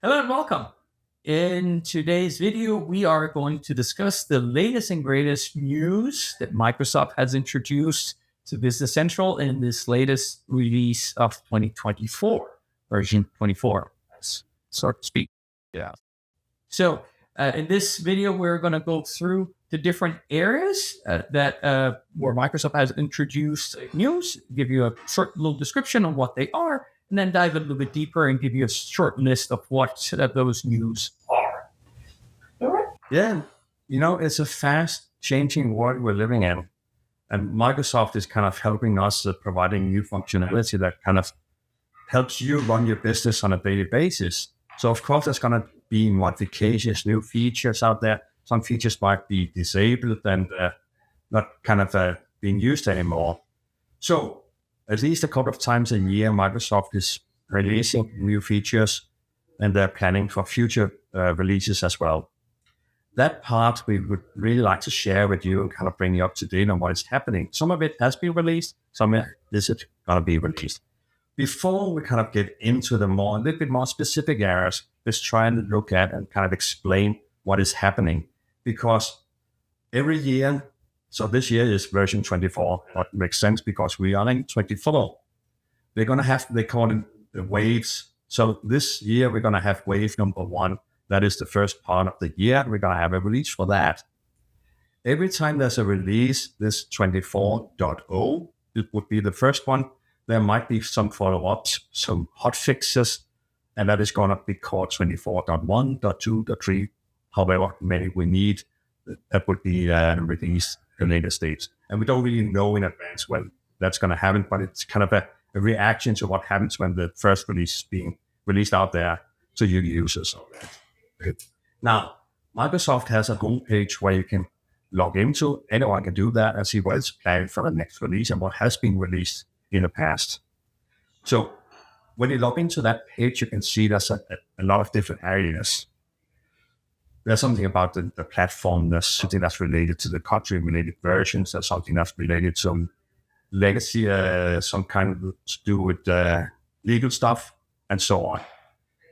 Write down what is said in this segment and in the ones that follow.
Hello and welcome. In today's video, we are going to discuss the latest and greatest news that Microsoft has introduced to Business Central in this latest release of 2024, version 24, so to speak. Yeah. So in this video, we're going to go through the different areas where Microsoft has introduced news, give you a short little description of what they are, and then dive a little bit deeper and give you a short list of what those news are. All right. Yeah. It's a fast changing world we're living in. And Microsoft is kind of helping us providing new functionality that kind of helps you run your business on a daily basis. So, of course, there's going to be modifications, new features out there. Some features might be disabled and not kind of being used anymore. So, at least a couple of times a year, Microsoft is releasing new features and they're planning for future releases as well. That part we would really like to share with you and kind of bring you up to date on what is happening. Some of it has been released, some of it is going to be released. Before we kind of get into the a little bit more specific areas, let's try and look at and kind of explain what is happening. Because every year, so this year is version 24. That makes sense because we are in 24. They're going to have, they call it the waves. So this year, we're going to have wave number 1. That is the first part of the year. We're going to have a release for that. Every time there's a release, this 24.0, it would be the first one. There might be some follow-ups, some hot fixes, and that is going to be called 24.1, .2, .3, however many we need. That would be released in later states. And we don't really know in advance when that's going to happen, but it's kind of a reaction to what happens when the first release is being released out there to your users of that. Now, Microsoft has a homepage where you can log into. Anyone can do that and see what is planned for the next release and what has been released in the past. So when you log into that page, you can see there's a lot of different areas. There's something about the platform. There's something that's related to the country-related versions. There's something that's related to legacy, some kind of to do with legal stuff, and so on.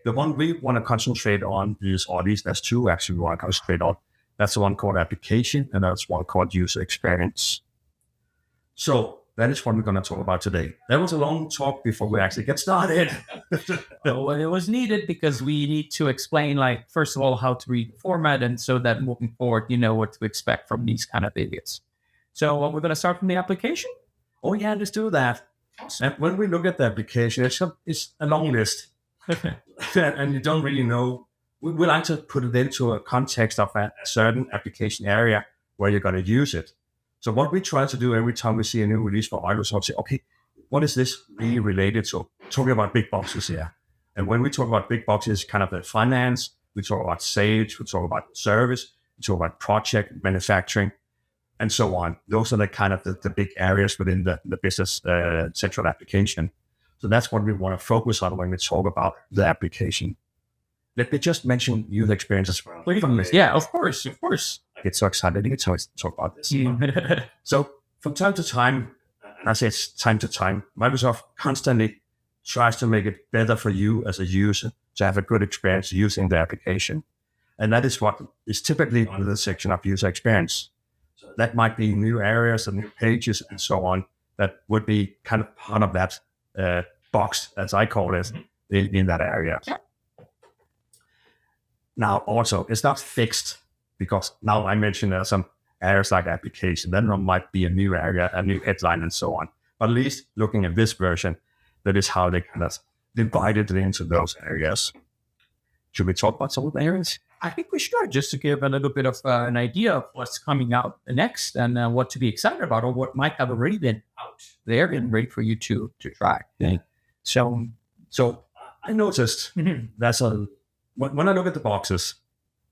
The one we want to concentrate on is, or at least there's two actually we want to concentrate on. That's the one called application, and that's one called user experience. So that is what we're going to talk about today. That was a long talk before we actually get started. So it was needed because we need to explain, like, first of all, how to read the format, and so that moving forward, you know what to expect from these kind of videos. So we're going to start from the application. Oh yeah, let's do that. And when we look at the application, it's a long list. And you don't really know. We like to put it into a context of a certain application area where you're going to use it. So what we try to do every time we see a new release for Microsoft, say, okay, what is this really related to? Talking about big boxes here. And when we talk about big boxes, kind of the finance, we talk about sales, we talk about service, we talk about project, manufacturing, and so on. Those are the kind of the big areas within the Business Central application. So that's what we want to focus on when we talk about the application. Let me just mention user experience as well. Yeah, of course. I get so excited to talk about this. So from time to time, I say it's time to time, Microsoft constantly tries to make it better for you as a user to have a good experience using the application. And that is what is typically under the section of user experience. So that might be new areas and new pages and so on that would be kind of part of that box, as I call it, in that area. Now, also, it's not fixed because now I mentioned there are some areas like application. Then there might be a new area, a new headline, and so on. But at least looking at this version, that is how they kind of divided it into those areas. Should we talk about some of the areas? I think we should, just to give a little bit of an idea of what's coming out next and what to be excited about, or what might have already been out there and ready for you to try. Okay. So I noticed there's when I look at the boxes,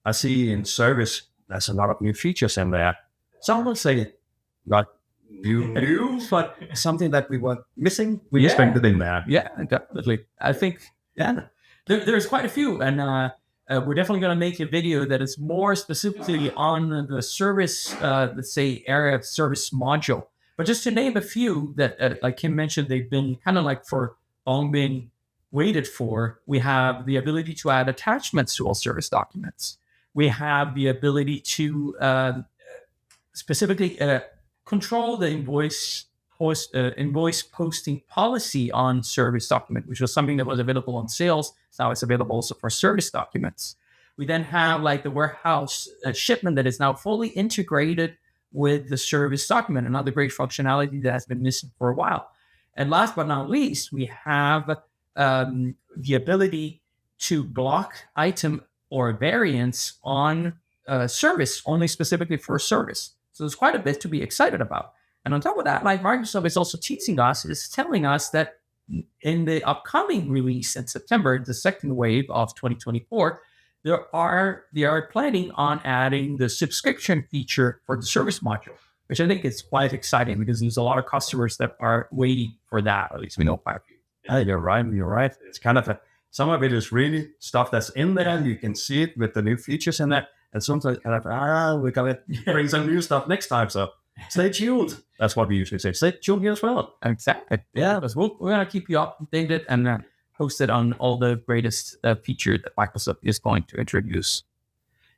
I see in service there's a lot of new features in there. Some will say not new, but something that we were missing, we expected in there. Yeah, definitely. I think there's quite a few, and we're definitely going to make a video that is more specifically on the service, let's say, area of service module. But just to name a few that, like Kim mentioned, they've been kind of like for long been waited for, we have the ability to add attachments to all service documents. We have the ability to specifically control the invoice posting policy on service document, which was something that was available on sales. Now it's available also for service documents. We then have like the warehouse shipment that is now fully integrated with the service document, another great functionality that has been missing for a while. And last but not least, we have the ability to block item or variants on service, only specifically for service. So there's quite a bit to be excited about. And on top of that, like Microsoft is also teaching us, is telling us that in the upcoming release in September, the second wave of 2024, they are planning on adding the subscription feature for the service module, which I think is quite exciting because there's a lot of customers that are waiting for that. At least we know quite a few. Yeah, you're right. It's kind of some of it is really stuff that's in there. You can see it with the new features in there. And sometimes kind of, we're going to bring some new stuff next time. So stay tuned. That's what we usually say. Stay tuned here as well. Exactly. Yeah, we're going to keep you updated and posted on all the greatest features that Microsoft is going to introduce.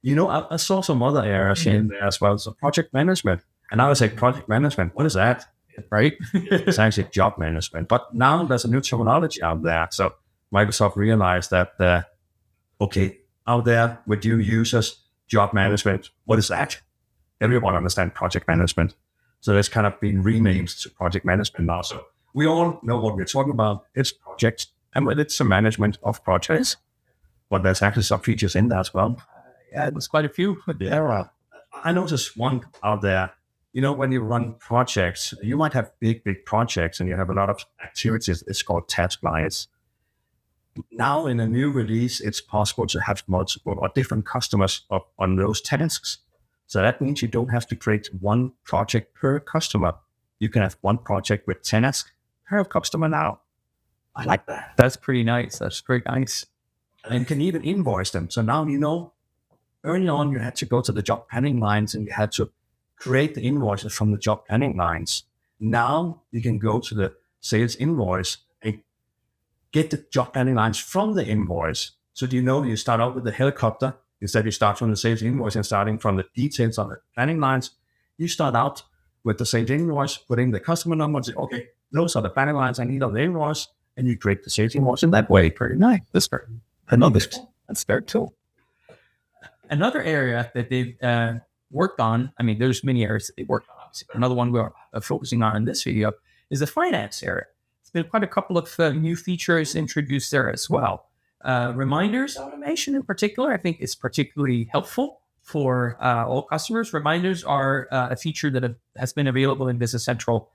You know, I saw some other areas in there as well. So project management. And I would say project management, what is that? Right? It's actually job management. But now there's a new terminology out there. So Microsoft realized that, out there with you users, job management, what is that? Everyone understands project management. So it's kind of been renamed to project management now. So we all know what we're talking about. It's projects, and it's the management of projects. But there's actually some features in there as well. Yeah, there's quite a few. Yeah, I noticed one out there. You know, when you run projects, you might have big projects and you have a lot of activities. It's called task lines. Now in a new release, it's possible to have multiple or different customers on those tasks. So that means you don't have to create one project per customer. You can have one project with 10 tasks per customer now. I like that. That's pretty nice. That's pretty nice. And you can even invoice them. So now, you know, early on, you had to go to the job planning lines and you had to create the invoices from the job planning lines. Now you can go to the sales invoice and get the job planning lines from the invoice. So do you know you start out with the helicopter? Instead, you start from the sales invoice and starting from the details on the planning lines. You start out with the sales invoice, putting the customer number and say, okay, those are the planning lines I need on the invoice. And you create the sales invoice in that way. Pretty nice. That's great. I love this. That's very cool. Another area that they've worked on, I mean, there's many areas that they worked on. Obviously. Another one we're focusing on in this video is the finance area. There's been quite a couple of new features introduced there as well. Reminders automation in particular, I think is particularly helpful for all customers. Reminders are a feature that has been available in Business Central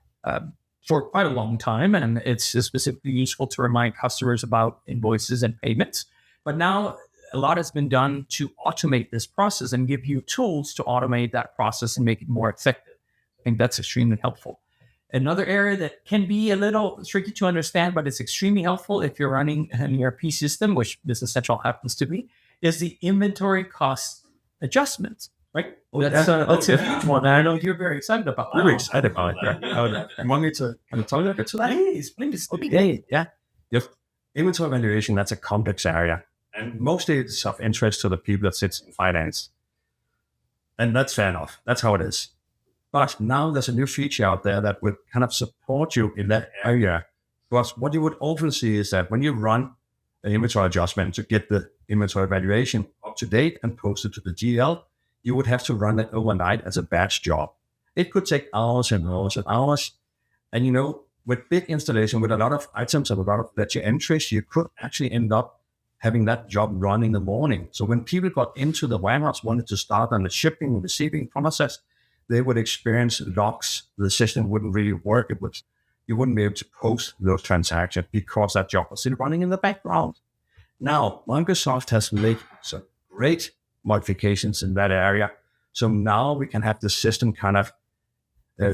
for quite a long time, and it's specifically useful to remind customers about invoices and payments. But now a lot has been done to automate this process and give you tools to automate that process and make it more effective. I think that's extremely helpful. Another area that can be a little tricky to understand, but it's extremely helpful if you're running an ERP system, which Business Central happens to be, is the inventory cost adjustment, right? That's a huge one. I know you're very excited about that. Really excited about it. You want me to tell you about that? Please. Okay. Yeah. Inventory valuation, that's a complex area. And mostly it's of interest to the people that sit in finance. And that's fair enough. That's how it is. But now there's a new feature out there that would kind of support you in that area. Because what you would often see is that when you run an inventory adjustment to get the inventory valuation up to date and post it to the GL, you would have to run it overnight as a batch job. It could take hours and hours and hours. And you know, with big installation, with a lot of items and a lot of ledger entries, you could actually end up having that job run in the morning. So when people got into the warehouse, wanted to start on the shipping and receiving process, they would experience locks. The system wouldn't really work. You wouldn't be able to post those transactions because that job was still running in the background. Now, Microsoft has made some great modifications in that area. So now we can have the system kind of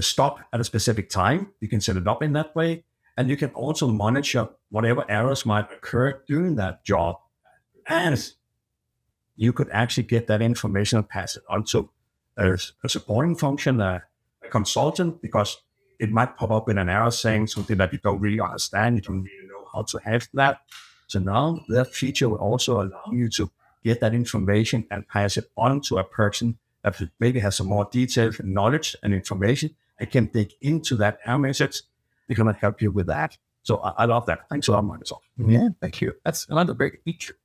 stop at a specific time. You can set it up in that way. And you can also monitor whatever errors might occur during that job. And you could actually get that information and pass it on to a supporting function, a consultant, because it might pop up with an error saying something that you don't really understand. You don't really know how to handle that. So now that feature will also allow you to get that information and pass it on to a person that maybe has some more detailed knowledge and information and can dig into that error message. They're going to help you with that. So I love that. Thanks a lot, Microsoft. Yeah, thank you. That's another great feature.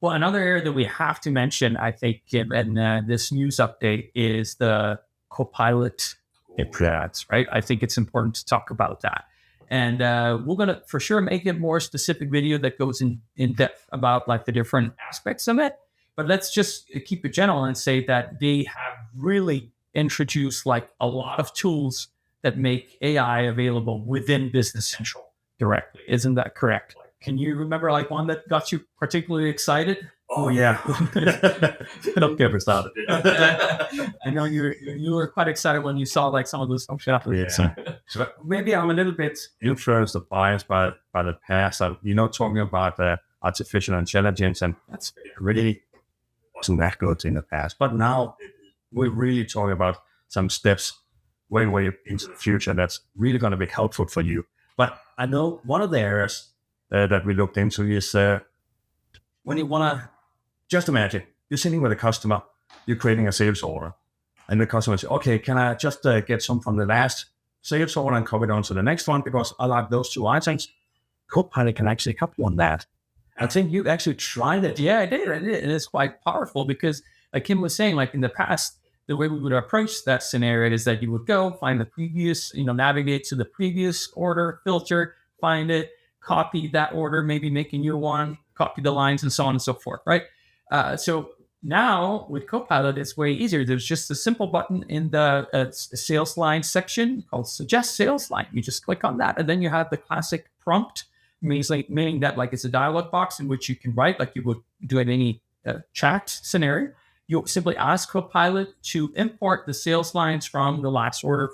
Well, another area that we have to mention, I think, in this news update is the Copilot improvements, right? I think it's important to talk about that. And we're going to, for sure, make it more specific video that goes in depth about like the different aspects of it. But let's just keep it general and say that they have really introduced like a lot of tools that make AI available within Business Central directly. Isn't that correct? Can you remember like one that got you particularly excited? Oh yeah, Don't get us started. I know you were quite excited when you saw like some of those functionalities. Yeah. So maybe I'm a little bit influenced or biased by the past. Talking about artificial intelligence, and that's really wasn't that good in the past. But now we're really talking about some steps way into the future that's really going to be helpful for you. But I know one of the areas that we looked into is when you want to, just imagine, you're sitting with a customer, you're creating a sales order, and the customer says, okay, can I just get some from the last sales order and copy it on to the next one because I like those two items? Copilot can actually help you on that. I think you actually tried it. Yeah, I did. And it's quite powerful because like Kim was saying, like in the past, the way we would approach that scenario is that you would go find the previous, navigate to the previous order, filter, find it, copy that order, maybe make a new one, copy the lines and so on and so forth, right? So now with Copilot, it's way easier. There's just a simple button in the sales line section called Suggest Sales Line. You just click on that, and then you have the classic prompt, meaning that like it's a dialog box in which you can write like you would do in any chat scenario. You simply ask Copilot to import the sales lines from the last order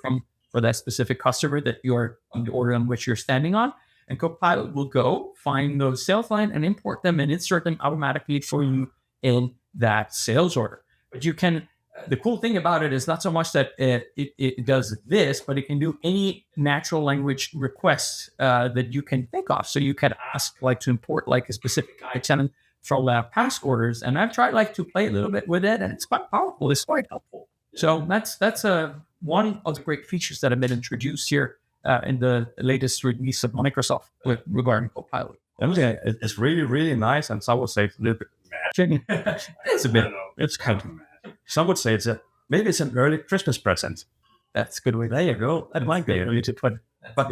for that specific customer that you're on the order on which you're standing on. And Copilot will go find those sales line and import them and insert them automatically for you in that sales order. But you can, the cool thing about it is not so much that it does this, but it can do any natural language requests that you can think of. So you can ask like to import like a specific item from past orders. And I've tried like to play a little bit with it, and it's quite powerful. It's quite helpful. So that's one of the great features that have been introduced here in the latest release of Microsoft regarding Copilot. It's really, really nice, and some would say it's a little bit mad. It's a bit. It's kind of mad. Some would say maybe it's an early Christmas present. That's a good way. There you go. That might be early to put. But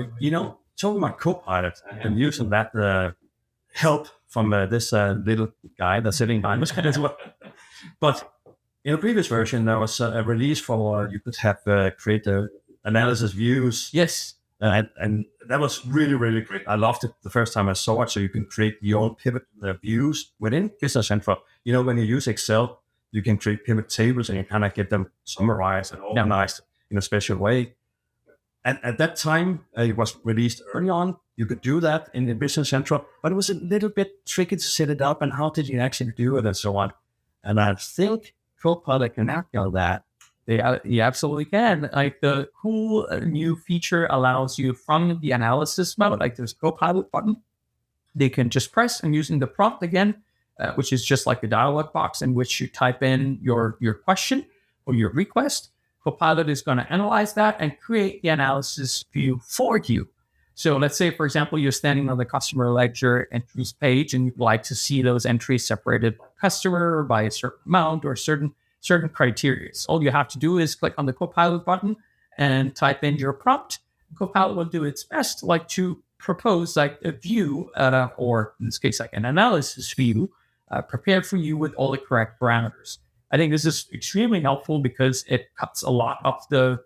talking about Copilot and using that help from this little guy that's sitting behind us as well. But in a previous version, there was a release for you could have create analysis views. Yes. And that was really, really great. I loved it the first time I saw it. So you can create your own pivot views within Business Central. When you use Excel, you can create pivot tables and you kind of get them summarized and organized in a special way. And at that time, it was released early on. You could do that in the Business Central, but it was a little bit tricky to set it up and how did you actually do it and so on. And I think Copilot can act on that. You absolutely can. Like the cool new feature allows you from the analysis mode, like there's a Copilot button. They can just press and using the prompt again, which is just like a dialog box in which you type in your question or your request. Copilot is going to analyze that and create the analysis view for you. So let's say, for example, you're standing on the customer ledger entries page and you'd like to see those entries separated by customer or by a certain amount or certain criteria. All you have to do is click on the Copilot button and type in your prompt. Copilot will do its best like to propose like a view or in this case like an analysis view prepared for you with all the correct parameters. I think this is extremely helpful because it cuts a lot of the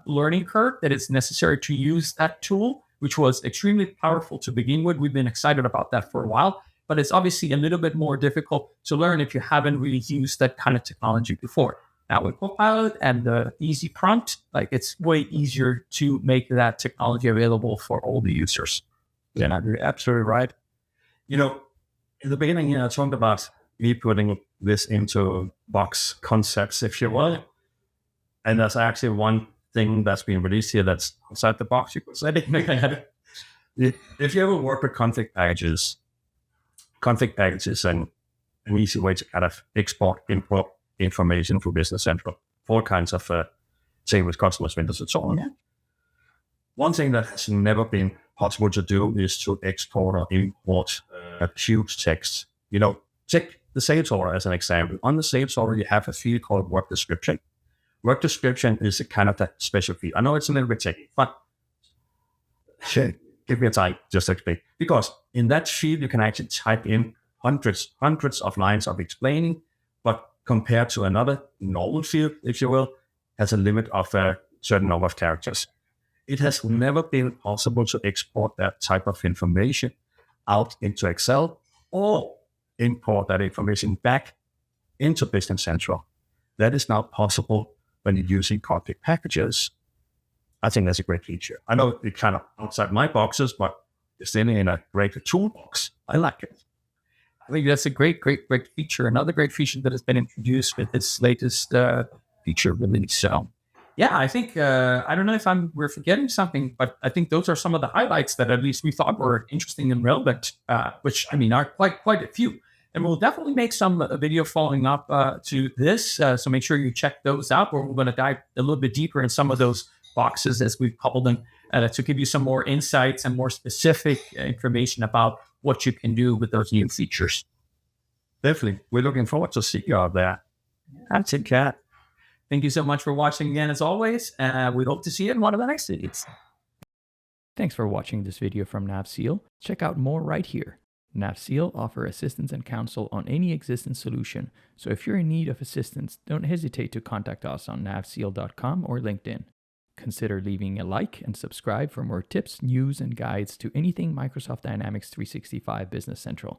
learning curve that is necessary to use that tool, which was extremely powerful to begin with. We've been excited about that for a while, but it's obviously a little bit more difficult to learn if you haven't really used that kind of technology before. Now with Copilot and the easy prompt, like it's way easier to make that technology available for all the users. Yeah, you're absolutely right. In the beginning, I talked about me putting this into box concepts, if you will. And there's actually one thing that's been released here that's outside the box, you could say. If you ever work with config packages, config package is an easy way to kind of export, import information from Business Central for all kinds of, say, with customers, vendors, and so on. Yeah. One thing that has never been possible to do is to export or import huge text. Take the sales order as an example. On the sales order, you have a field called work description. Work description is a kind of a special field. I know it's a little bit techy, but give me a time just to explain. Because in that field, you can actually type in hundreds of lines of explaining, but compared to another normal field, if you will, has a limit of a certain number of characters. It has never been possible to export that type of information out into Excel or import that information back into Business Central. That is now possible when you're using config packages. I think that's a great feature. I know it's kind of outside my boxes, but it's in a great toolbox. I like it. I think that's a great feature. Another great feature that has been introduced with this latest feature release. So, yeah, I think I don't know if we're forgetting something, but I think those are some of the highlights that at least we thought were interesting and relevant, which I mean are quite a few. And we'll definitely make some video following up to this. So make sure you check those out, where we're going to dive a little bit deeper in some of those boxes as we've coupled them to give you some more insights and more specific information about what you can do with those new features. Definitely. We're looking forward to see you out there. That's it, Kat. Thank you so much for watching again, as always. We hope to see you in one of the next videos. Thanks for watching this video from NAV SEAL. Check out more right here. NAV SEAL offer assistance and counsel on any existing solution. So if you're in need of assistance, don't hesitate to contact us on navseal.com or LinkedIn. Consider leaving a like and subscribe for more tips, news, and guides to anything Microsoft Dynamics 365 Business Central.